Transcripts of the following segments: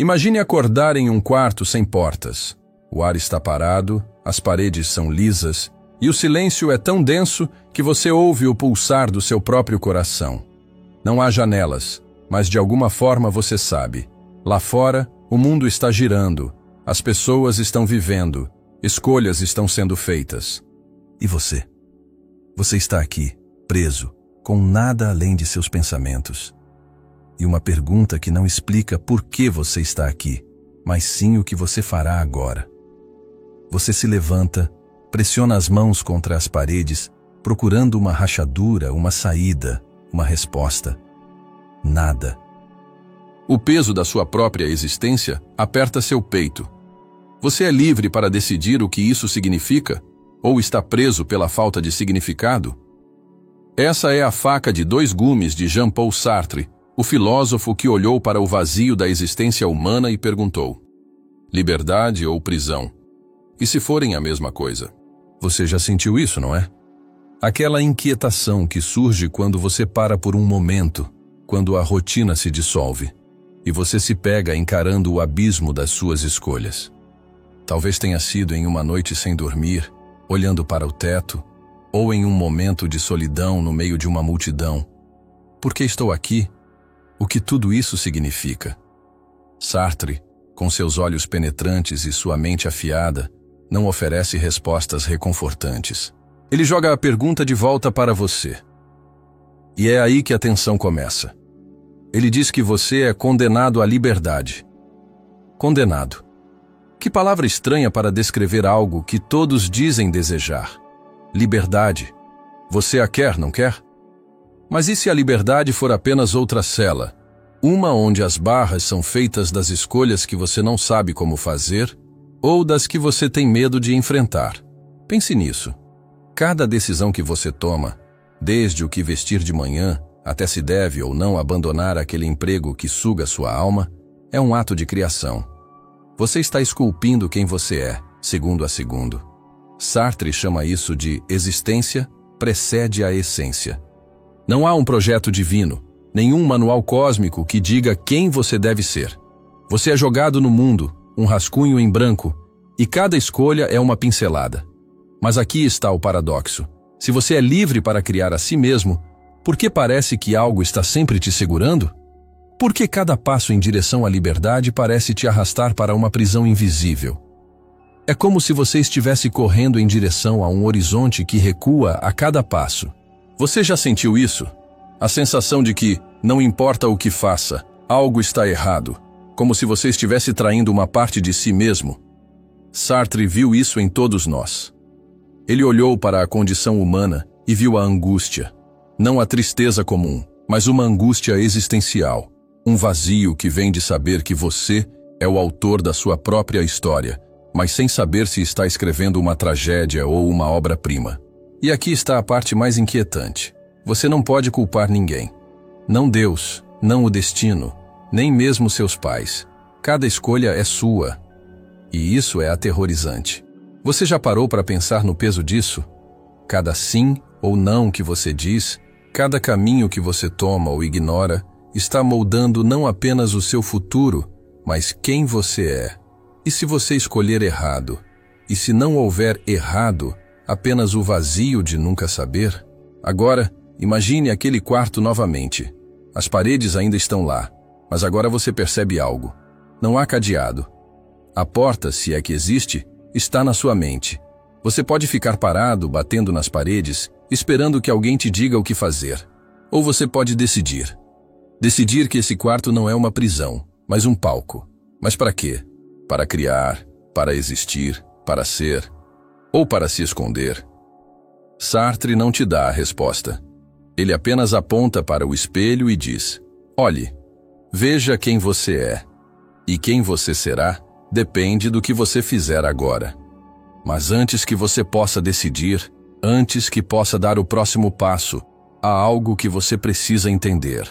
Imagine acordar em um quarto sem portas. O ar está parado, as paredes são lisas, e o silêncio é tão denso que você ouve o pulsar do seu próprio coração. Não há janelas, mas de alguma forma você sabe. Lá fora, o mundo está girando, as pessoas estão vivendo, escolhas estão sendo feitas. E você? Você está aqui, preso, com nada além de seus pensamentos. E uma pergunta que não explica por que você está aqui, mas sim o que você fará agora. Você se levanta, pressiona as mãos contra as paredes, procurando uma rachadura, uma saída, uma resposta. Nada. O peso da sua própria existência aperta seu peito. Você é livre para decidir o que isso significa? Ou está preso pela falta de significado? Essa é a faca de dois gumes de Jean-Paul Sartre, o filósofo que olhou para o vazio da existência humana e perguntou: liberdade ou prisão? E se forem a mesma coisa? Você já sentiu isso, não é? Aquela inquietação que surge quando você para por um momento, quando a rotina se dissolve, e você se pega encarando o abismo das suas escolhas. Talvez tenha sido em uma noite sem dormir, olhando para o teto, ou em um momento de solidão no meio de uma multidão. Por que estou aqui? O que tudo isso significa? Sartre, com seus olhos penetrantes e sua mente afiada, não oferece respostas reconfortantes. Ele joga a pergunta de volta para você. E é aí que a tensão começa. Ele diz que você é condenado à liberdade. Condenado. Que palavra estranha para descrever algo que todos dizem desejar. Liberdade. Você a quer, não quer? Mas e se a liberdade for apenas outra cela? Uma onde as barras são feitas das escolhas que você não sabe como fazer ou das que você tem medo de enfrentar. Pense nisso. Cada decisão que você toma, desde o que vestir de manhã até se deve ou não abandonar aquele emprego que suga sua alma, é um ato de criação. Você está esculpindo quem você é, segundo a segundo. Sartre chama isso de existência precede a essência. Não há um projeto divino, nenhum manual cósmico que diga quem você deve ser. Você é jogado no mundo, um rascunho em branco, e cada escolha é uma pincelada. Mas aqui está o paradoxo. Se você é livre para criar a si mesmo, por que parece que algo está sempre te segurando? Por que cada passo em direção à liberdade parece te arrastar para uma prisão invisível? É como se você estivesse correndo em direção a um horizonte que recua a cada passo. Você já sentiu isso? A sensação de que, não importa o que faça, algo está errado, como se você estivesse traindo uma parte de si mesmo. Sartre viu isso em todos nós. Ele olhou para a condição humana e viu a angústia. Não a tristeza comum, mas uma angústia existencial. Um vazio que vem de saber que você é o autor da sua própria história, mas sem saber se está escrevendo uma tragédia ou uma obra-prima. E aqui está a parte mais inquietante. Você não pode culpar ninguém. Não Deus, não o destino, nem mesmo seus pais. Cada escolha é sua. E isso é aterrorizante. Você já parou para pensar no peso disso? Cada sim ou não que você diz, cada caminho que você toma ou ignora, está moldando não apenas o seu futuro, mas quem você é. E se você escolher errado? E se não houver errado, apenas o vazio de nunca saber? Agora, imagine aquele quarto novamente. As paredes ainda estão lá, mas agora você percebe algo. Não há cadeado. A porta, se é que existe, está na sua mente. Você pode ficar parado, batendo nas paredes, esperando que alguém te diga o que fazer. Ou você pode decidir. Decidir que esse quarto não é uma prisão, mas um palco. Mas para quê? Para criar, para existir, para ser, ou para se esconder? Sartre não te dá a resposta. Ele apenas aponta para o espelho e diz: olhe, veja quem você é. E quem você será depende do que você fizer agora. Mas antes que você possa decidir, antes que possa dar o próximo passo, há algo que você precisa entender.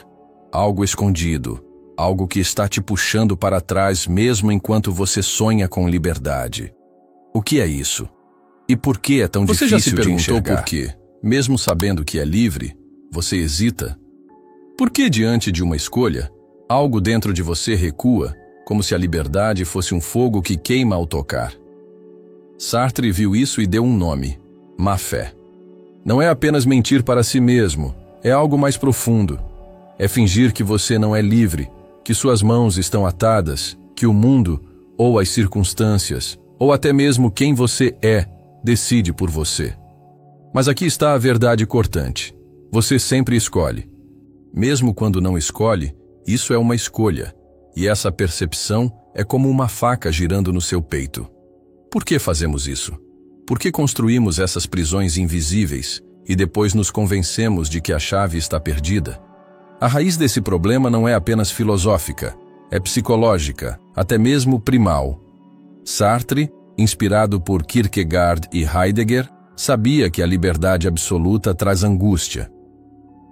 Algo escondido, algo que está te puxando para trás mesmo enquanto você sonha com liberdade. O que é isso? E por que é tão difícil de enxergar? Você já se perguntou por quê? Mesmo sabendo que é livre, você hesita? Por que diante de uma escolha, algo dentro de você recua, como se a liberdade fosse um fogo que queima ao tocar. Sartre viu isso e deu um nome: má-fé. Não é apenas mentir para si mesmo, é algo mais profundo. É fingir que você não é livre, que suas mãos estão atadas, que o mundo, ou as circunstâncias, ou até mesmo quem você é, decide por você. Mas aqui está a verdade cortante. Você sempre escolhe. Mesmo quando não escolhe, isso é uma escolha, e essa percepção é como uma faca girando no seu peito. Por que fazemos isso? Por que construímos essas prisões invisíveis e depois nos convencemos de que a chave está perdida? A raiz desse problema não é apenas filosófica, é psicológica, até mesmo primal. Sartre, inspirado por Kierkegaard e Heidegger, sabia que a liberdade absoluta traz angústia.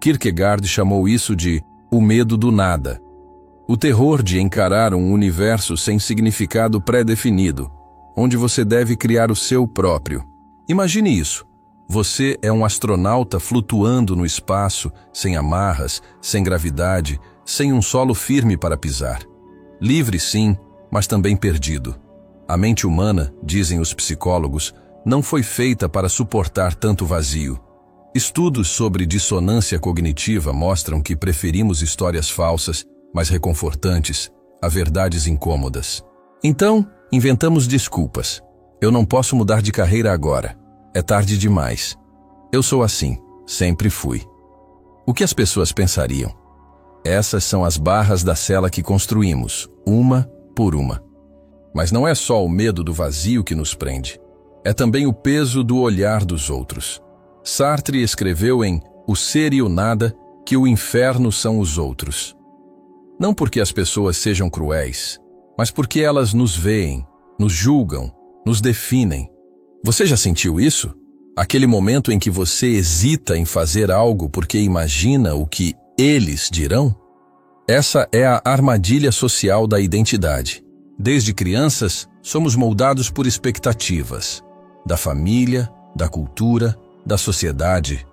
Kierkegaard chamou isso de o medo do nada, o terror de encarar um universo sem significado pré-definido, onde você deve criar o seu próprio. Imagine isso. Você é um astronauta flutuando no espaço, sem amarras, sem gravidade, sem um solo firme para pisar. Livre, sim, mas também perdido. A mente humana, dizem os psicólogos, não foi feita para suportar tanto vazio. Estudos sobre dissonância cognitiva mostram que preferimos histórias falsas, mas reconfortantes, a verdades incômodas. Então, inventamos desculpas. Eu não posso mudar de carreira agora. É tarde demais. Eu sou assim, sempre fui. O que as pessoas pensariam? Essas são as barras da cela que construímos, uma por uma. Mas não é só o medo do vazio que nos prende. É também o peso do olhar dos outros. Sartre escreveu em O Ser e o Nada que o inferno são os outros. Não porque as pessoas sejam cruéis, mas porque elas nos veem, nos julgam, nos definem. Você já sentiu isso? Aquele momento em que você hesita em fazer algo porque imagina o que eles dirão? Essa é a armadilha social da identidade. Desde crianças, somos moldados por expectativas. Da família, da cultura, da sociedade.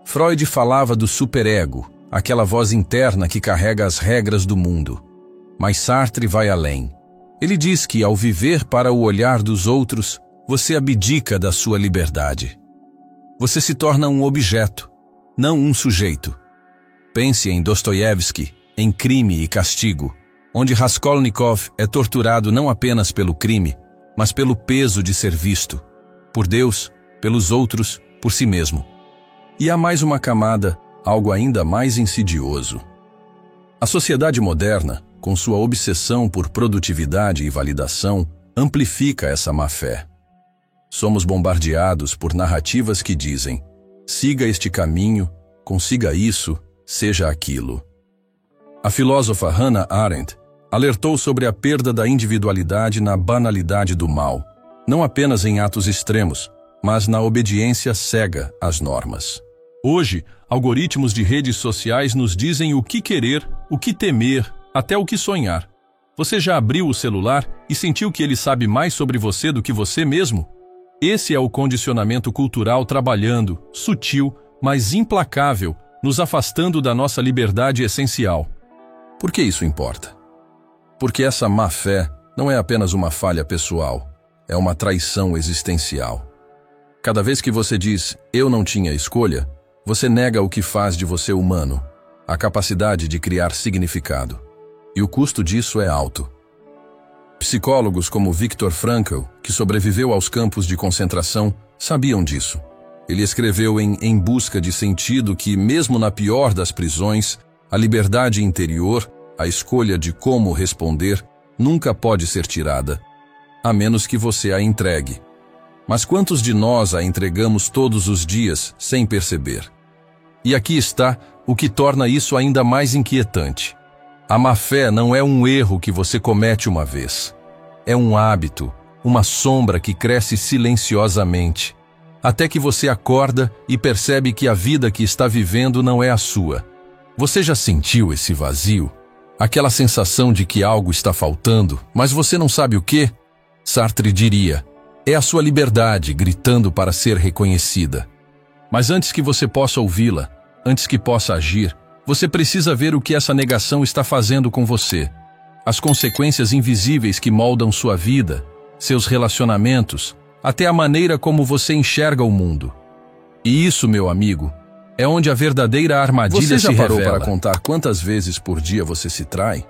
Freud falava do superego, aquela voz interna que carrega as regras do mundo. Mas Sartre vai além. Ele diz que, ao viver para o olhar dos outros, você abdica da sua liberdade. Você se torna um objeto, não um sujeito. Pense em Dostoiévski, em Crime e Castigo, onde Raskolnikov é torturado não apenas pelo crime, mas pelo peso de ser visto, por Deus, pelos outros, por si mesmo. E há mais uma camada, algo ainda mais insidioso. A sociedade moderna, com sua obsessão por produtividade e validação, amplifica essa má-fé. Somos bombardeados por narrativas que dizem: siga este caminho, consiga isso, seja aquilo. A filósofa Hannah Arendt alertou sobre a perda da individualidade na banalidade do mal, não apenas em atos extremos, mas na obediência cega às normas. Hoje, algoritmos de redes sociais nos dizem o que querer, o que temer, até o que sonhar. Você já abriu o celular e sentiu que ele sabe mais sobre você do que você mesmo? Esse é o condicionamento cultural trabalhando, sutil, mas implacável, nos afastando da nossa liberdade essencial. Por que isso importa? Porque essa má-fé não é apenas uma falha pessoal, é uma traição existencial. Cada vez que você diz, eu não tinha escolha, você nega o que faz de você humano, a capacidade de criar significado. E o custo disso é alto. Psicólogos como Viktor Frankl, que sobreviveu aos campos de concentração, sabiam disso. Ele escreveu em Busca de Sentido que, mesmo na pior das prisões, a liberdade interior, a escolha de como responder, nunca pode ser tirada, a menos que você a entregue. Mas quantos de nós a entregamos todos os dias, sem perceber? E aqui está o que torna isso ainda mais inquietante. A má-fé não é um erro que você comete uma vez. É um hábito, uma sombra que cresce silenciosamente, até que você acorda e percebe que a vida que está vivendo não é a sua. Você já sentiu esse vazio? Aquela sensação de que algo está faltando, mas você não sabe o quê? Sartre diria: é a sua liberdade gritando para ser reconhecida. Mas antes que você possa ouvi-la, antes que possa agir, você precisa ver o que essa negação está fazendo com você. as consequências invisíveis que moldam sua vida, seus relacionamentos, até a maneira como você enxerga o mundo. E isso, meu amigo, é onde a verdadeira armadilha se revela. Você já parou para contar quantas vezes por dia você se trai?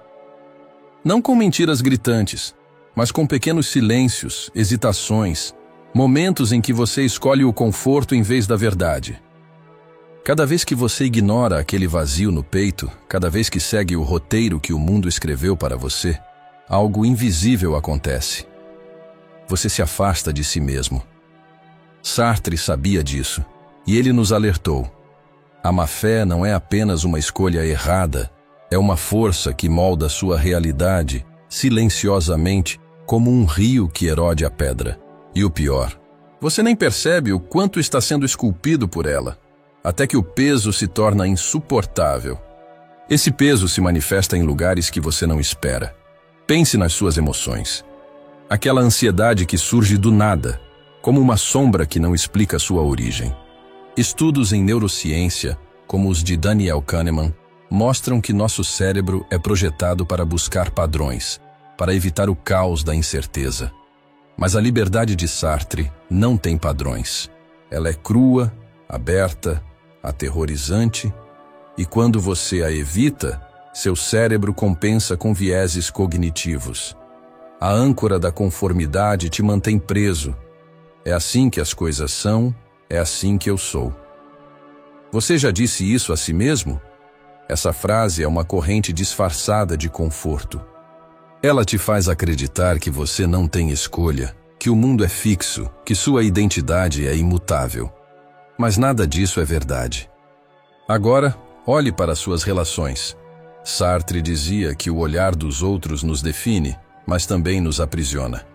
Não com mentiras gritantes, mas com pequenos silêncios, hesitações, momentos em que você escolhe o conforto em vez da verdade. Cada vez que você ignora aquele vazio no peito, cada vez que segue o roteiro que o mundo escreveu para você, algo invisível acontece. Você se afasta de si mesmo. Sartre sabia disso, e ele nos alertou. A má-fé não é apenas uma escolha errada, é uma força que molda sua realidade, silenciosamente, como um rio que erode a pedra. E o pior, você nem percebe o quanto está sendo esculpido por ela, até que o peso se torna insuportável. Esse peso se manifesta em lugares que você não espera. Pense nas suas emoções. Aquela ansiedade que surge do nada, como uma sombra que não explica sua origem. Estudos em neurociência, como os de Daniel Kahneman, mostram que nosso cérebro é projetado para buscar padrões, para evitar o caos da incerteza. Mas a liberdade de Sartre não tem padrões. Ela é crua, aberta, aterrorizante, e quando você a evita, seu cérebro compensa com vieses cognitivos. A âncora da conformidade te mantém preso. É assim que as coisas são, é assim que eu sou. Você já disse isso a si mesmo? Essa frase é uma corrente disfarçada de conforto. Ela te faz acreditar que você não tem escolha, que o mundo é fixo, que sua identidade é imutável. Mas nada disso é verdade. Agora, olhe para suas relações. Sartre dizia que o olhar dos outros nos define, mas também nos aprisiona.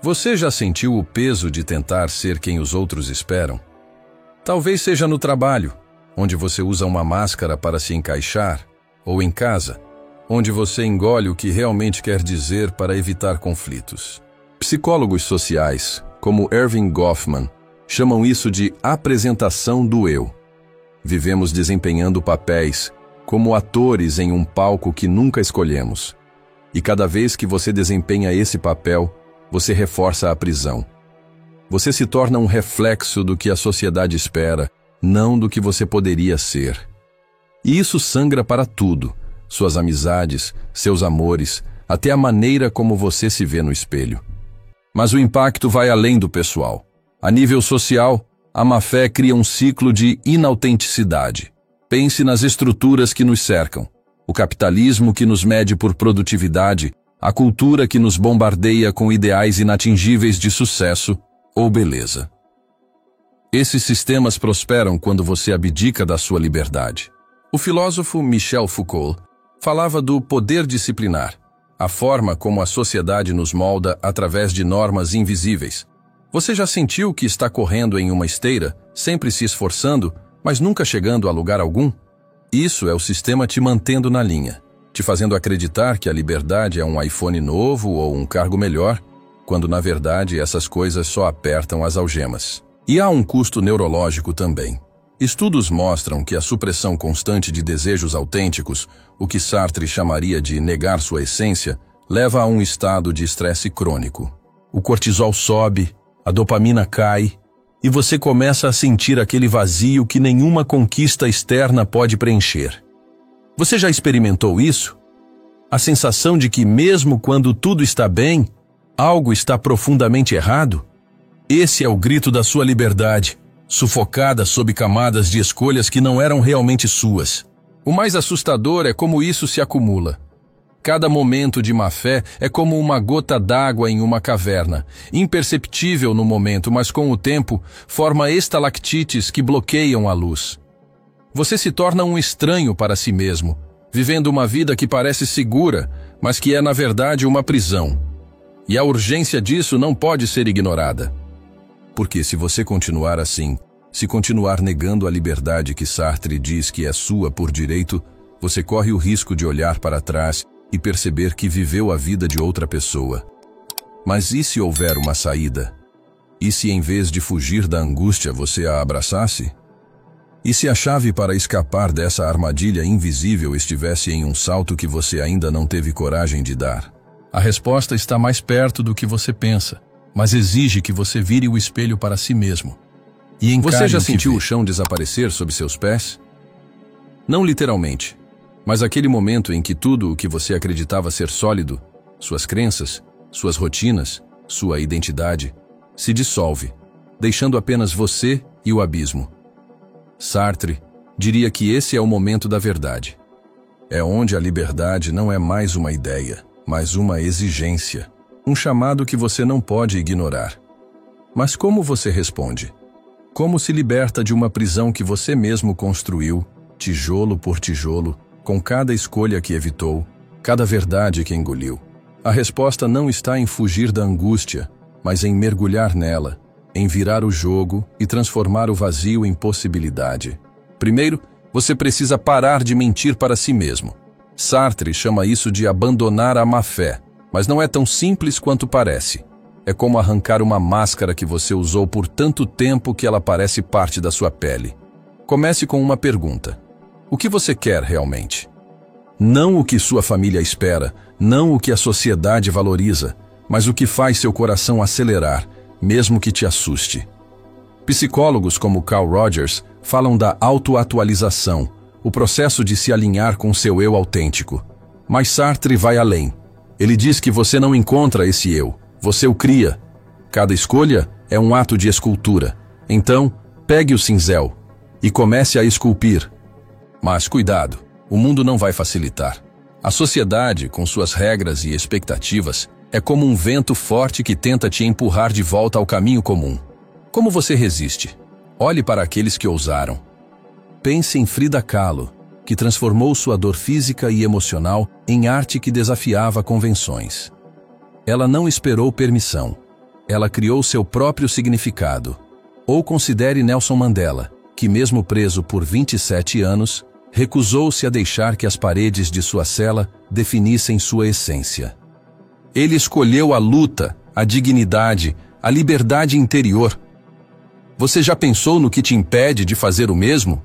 Você já sentiu o peso de tentar ser quem os outros esperam? Talvez seja no trabalho, onde você usa uma máscara para se encaixar, ou em casa, onde você engole o que realmente quer dizer para evitar conflitos. Psicólogos sociais, como Erving Goffman, chamam isso de apresentação do eu. Vivemos desempenhando papéis, como atores em um palco que nunca escolhemos. E cada vez que você desempenha esse papel, você reforça a prisão. Você se torna um reflexo do que a sociedade espera, não do que você poderia ser. E isso sangra para tudo, suas amizades, seus amores, até a maneira como você se vê no espelho. Mas o impacto vai além do pessoal. A nível social, a má-fé cria um ciclo de inautenticidade. Pense nas estruturas que nos cercam. O capitalismo que nos mede por produtividade, a cultura que nos bombardeia com ideais inatingíveis de sucesso ou beleza. Esses sistemas prosperam quando você abdica da sua liberdade. O filósofo Michel Foucault falava do poder disciplinar, a forma como a sociedade nos molda através de normas invisíveis. Você já sentiu que está correndo em uma esteira, sempre se esforçando, mas nunca chegando a lugar algum? Isso é o sistema te mantendo na linha, te fazendo acreditar que a liberdade é um iPhone novo ou um cargo melhor, quando na verdade essas coisas só apertam as algemas. E há um custo neurológico também. Estudos mostram que a supressão constante de desejos autênticos, o que Sartre chamaria de negar sua essência, leva a um estado de estresse crônico. O cortisol sobe, a dopamina cai, e você começa a sentir aquele vazio que nenhuma conquista externa pode preencher. Você já experimentou isso? A sensação de que mesmo quando tudo está bem, algo está profundamente errado? Esse é o grito da sua liberdade, sufocada sob camadas de escolhas que não eram realmente suas. O mais assustador é como isso se acumula. Cada momento de má-fé é como uma gota d'água em uma caverna, imperceptível no momento, mas com o tempo forma estalactites que bloqueiam a luz. Você se torna um estranho para si mesmo, vivendo uma vida que parece segura, mas que é na verdade uma prisão. E a urgência disso não pode ser ignorada. Porque se você continuar assim, se continuar negando a liberdade que Sartre diz que é sua por direito, você corre o risco de olhar para trás e perceber que viveu a vida de outra pessoa. Mas e se houver uma saída? E se em vez de fugir da angústia você a abraçasse? E se a chave para escapar dessa armadilha invisível estivesse em um salto que você ainda não teve coragem de dar? A resposta está mais perto do que você pensa, mas exige que você vire o espelho para si mesmo. E encare Você já o que sentiu vê. o chão desaparecer sob seus pés? Não literalmente, mas aquele momento em que tudo o que você acreditava ser sólido, suas crenças, suas rotinas, sua identidade, se dissolve, deixando apenas você e o abismo. Sartre diria que esse é o momento da verdade. É onde a liberdade não é mais uma ideia, mas uma exigência, um chamado que você não pode ignorar. Mas como você responde? Como se liberta de uma prisão que você mesmo construiu, tijolo por tijolo, com cada escolha que evitou, cada verdade que engoliu? A resposta não está em fugir da angústia, mas em mergulhar nela, em virar o jogo e transformar o vazio em possibilidade. Primeiro, você precisa parar de mentir para si mesmo. Sartre chama isso de abandonar a má-fé, mas não é tão simples quanto parece. É como arrancar uma máscara que você usou por tanto tempo que ela parece parte da sua pele. Comece com uma pergunta. O que você quer realmente? Não o que sua família espera, não o que a sociedade valoriza, mas o que faz seu coração acelerar, mesmo que te assuste. Psicólogos como Carl Rogers falam da autoatualização, o processo de se alinhar com seu eu autêntico. Mas Sartre vai além. Ele diz que você não encontra esse eu, você o cria. Cada escolha é um ato de escultura. Então, pegue o cinzel e comece a esculpir. Mas cuidado, o mundo não vai facilitar. A sociedade, com suas regras e expectativas, é como um vento forte que tenta te empurrar de volta ao caminho comum. Como você resiste? Olhe para aqueles que ousaram. Pense em Frida Kahlo, que transformou sua dor física e emocional em arte que desafiava convenções. Ela não esperou permissão. Ela criou seu próprio significado. Ou considere Nelson Mandela, que mesmo preso por 27 anos, recusou-se a deixar que as paredes de sua cela definissem sua essência. Ele escolheu a luta, a dignidade, a liberdade interior. Você já pensou no que te impede de fazer o mesmo?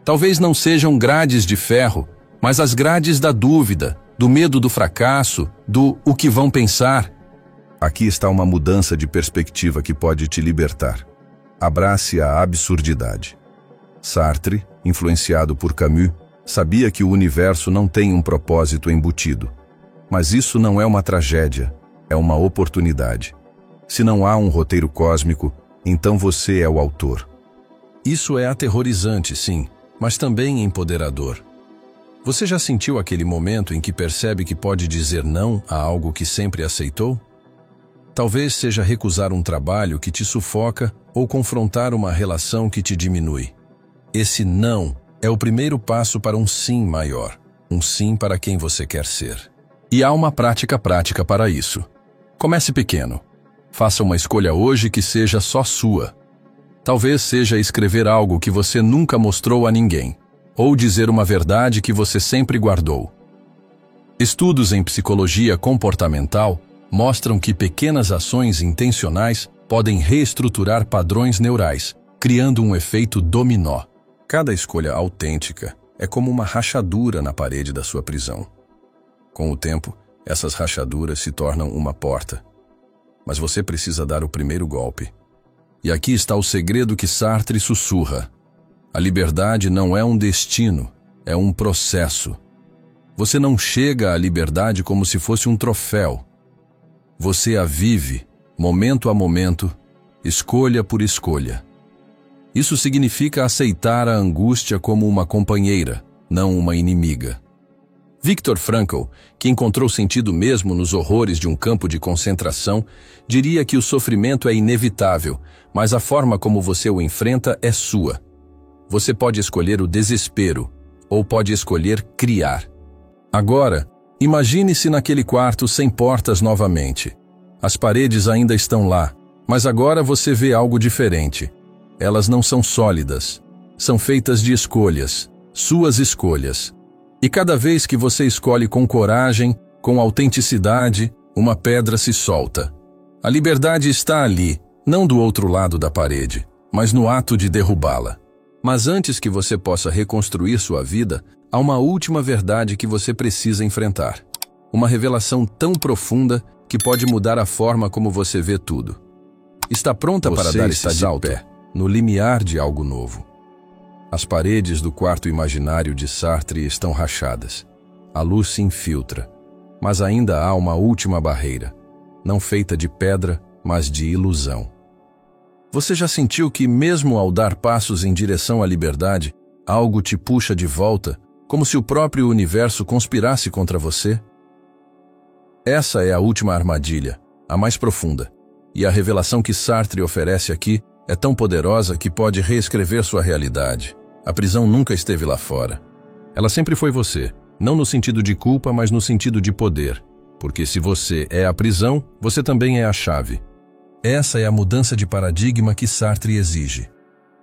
Talvez não sejam grades de ferro, mas as grades da dúvida, do medo do fracasso, do o que vão pensar. Aqui está uma mudança de perspectiva que pode te libertar. Abrace a absurdidade. Sartre, influenciado por Camus, sabia que o universo não tem um propósito embutido. Mas isso não é uma tragédia, é uma oportunidade. Se não há um roteiro cósmico, então você é o autor. Isso é aterrorizante, sim, mas também empoderador. Você já sentiu aquele momento em que percebe que pode dizer não a algo que sempre aceitou? Talvez seja recusar um trabalho que te sufoca ou confrontar uma relação que te diminui. Esse não é o primeiro passo para um sim maior, um sim para quem você quer ser. E há uma prática para isso. Comece pequeno. Faça uma escolha hoje que seja só sua. Talvez seja escrever algo que você nunca mostrou a ninguém, ou dizer uma verdade que você sempre guardou. Estudos em psicologia comportamental mostram que pequenas ações intencionais podem reestruturar padrões neurais, criando um efeito dominó. Cada escolha autêntica é como uma rachadura na parede da sua prisão. Com o tempo, essas rachaduras se tornam uma porta. Mas você precisa dar o primeiro golpe. E aqui está o segredo que Sartre sussurra. A liberdade não é um destino, é um processo. Você não chega à liberdade como se fosse um troféu. Você a vive, momento a momento, escolha por escolha. Isso significa aceitar a angústia como uma companheira, não uma inimiga. Viktor Frankl, que encontrou sentido mesmo nos horrores de um campo de concentração, diria que o sofrimento é inevitável, mas a forma como você o enfrenta é sua. Você pode escolher o desespero, ou pode escolher criar. Agora, imagine-se naquele quarto sem portas novamente. As paredes ainda estão lá, mas agora você vê algo diferente. Elas não são sólidas. São feitas de escolhas, suas escolhas. E cada vez que você escolhe com coragem, com autenticidade, uma pedra se solta. A liberdade está ali, não do outro lado da parede, mas no ato de derrubá-la. Mas antes que você possa reconstruir sua vida, há uma última verdade que você precisa enfrentar. Uma revelação tão profunda que pode mudar a forma como você vê tudo. Está pronta para dar esse salto no limiar de algo novo. As paredes do quarto imaginário de Sartre estão rachadas. A luz se infiltra, mas ainda há uma última barreira, não feita de pedra, mas de ilusão. Você já sentiu que, mesmo ao dar passos em direção à liberdade, algo te puxa de volta, como se o próprio universo conspirasse contra você? Essa é a última armadilha, a mais profunda, e a revelação que Sartre oferece aqui é tão poderosa que pode reescrever sua realidade. A prisão nunca esteve lá fora. Ela sempre foi você, não no sentido de culpa, mas no sentido de poder. Porque se você é a prisão, você também é a chave. Essa é a mudança de paradigma que Sartre exige.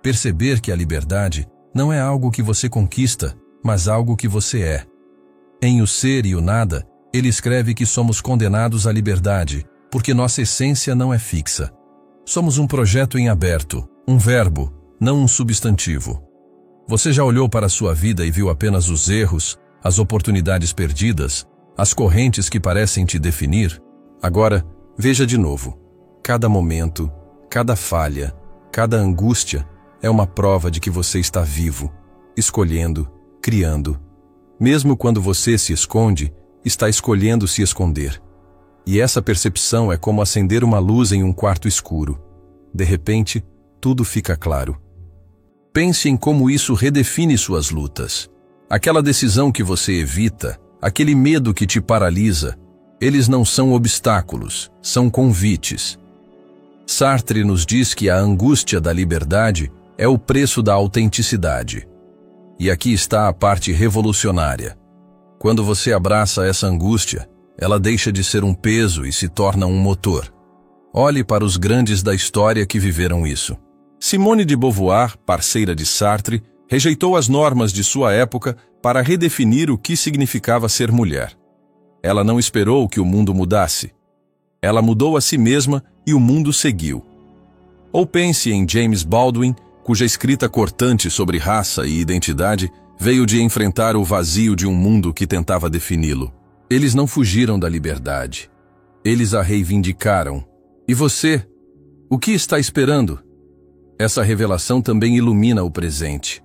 Perceber que a liberdade não é algo que você conquista, mas algo que você é. Em O Ser e o Nada, ele escreve que somos condenados à liberdade, porque nossa essência não é fixa. Somos um projeto em aberto, um verbo, não um substantivo. Você já olhou para a sua vida e viu apenas os erros, as oportunidades perdidas, as correntes que parecem te definir? Agora, veja de novo. Cada momento, cada falha, cada angústia é uma prova de que você está vivo, escolhendo, criando. Mesmo quando você se esconde, está escolhendo se esconder. E essa percepção é como acender uma luz em um quarto escuro. De repente, tudo fica claro. Pense em como isso redefine suas lutas. Aquela decisão que você evita, aquele medo que te paralisa, eles não são obstáculos, são convites. Sartre nos diz que a angústia da liberdade é o preço da autenticidade. E aqui está a parte revolucionária. Quando você abraça essa angústia, ela deixa de ser um peso e se torna um motor. Olhe para os grandes da história que viveram isso. Simone de Beauvoir, parceira de Sartre, rejeitou as normas de sua época para redefinir o que significava ser mulher. Ela não esperou que o mundo mudasse. Ela mudou a si mesma e o mundo seguiu. Ou pense em James Baldwin, cuja escrita cortante sobre raça e identidade veio de enfrentar o vazio de um mundo que tentava defini-lo. Eles não fugiram da liberdade. Eles a reivindicaram. E você? O que está esperando? Essa revelação também ilumina o presente.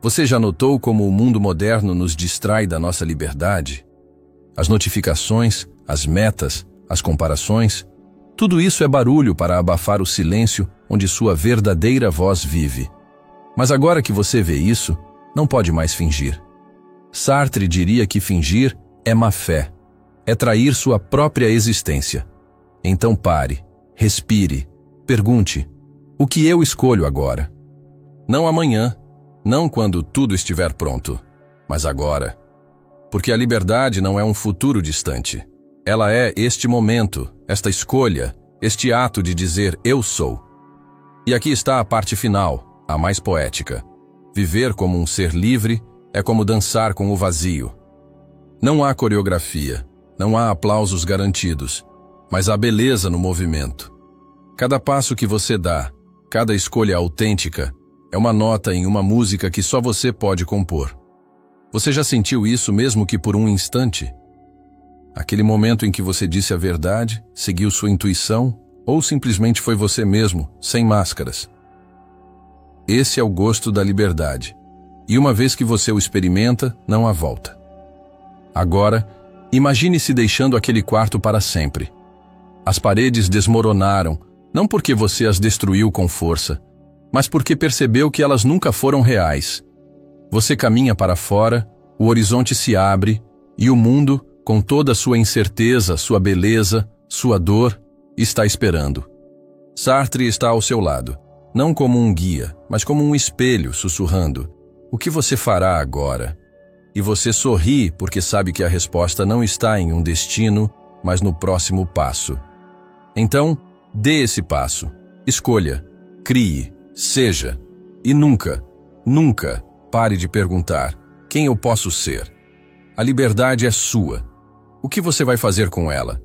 Você já notou como o mundo moderno nos distrai da nossa liberdade? As notificações, as metas, as comparações, tudo isso é barulho para abafar o silêncio onde sua verdadeira voz vive. Mas agora que você vê isso, não pode mais fingir. Sartre diria que fingir é má fé, é trair sua própria existência. Então pare, respire, pergunte: o que eu escolho agora? Não amanhã, não quando tudo estiver pronto, mas agora. Porque a liberdade não é um futuro distante. Ela é este momento, esta escolha, este ato de dizer eu sou. E aqui está a parte final, a mais poética. Viver como um ser livre é como dançar com o vazio. Não há coreografia, não há aplausos garantidos, mas há beleza no movimento. Cada passo que você dá, cada escolha autêntica, é uma nota em uma música que só você pode compor. Você já sentiu isso mesmo que por um instante? Aquele momento em que você disse a verdade, seguiu sua intuição, ou simplesmente foi você mesmo, sem máscaras? Esse é o gosto da liberdade. E uma vez que você o experimenta, não há volta. Agora, imagine-se deixando aquele quarto para sempre. As paredes desmoronaram, não porque você as destruiu com força, mas porque percebeu que elas nunca foram reais. Você caminha para fora, o horizonte se abre, e o mundo, com toda a sua incerteza, sua beleza, sua dor, está esperando. Sartre está ao seu lado, não como um guia, mas como um espelho sussurrando: o que você fará agora? E você sorri porque sabe que a resposta não está em um destino, mas no próximo passo. Então, dê esse passo, escolha, crie, seja, e nunca, nunca pare de perguntar: quem eu posso ser? A liberdade é sua. O que você vai fazer com ela?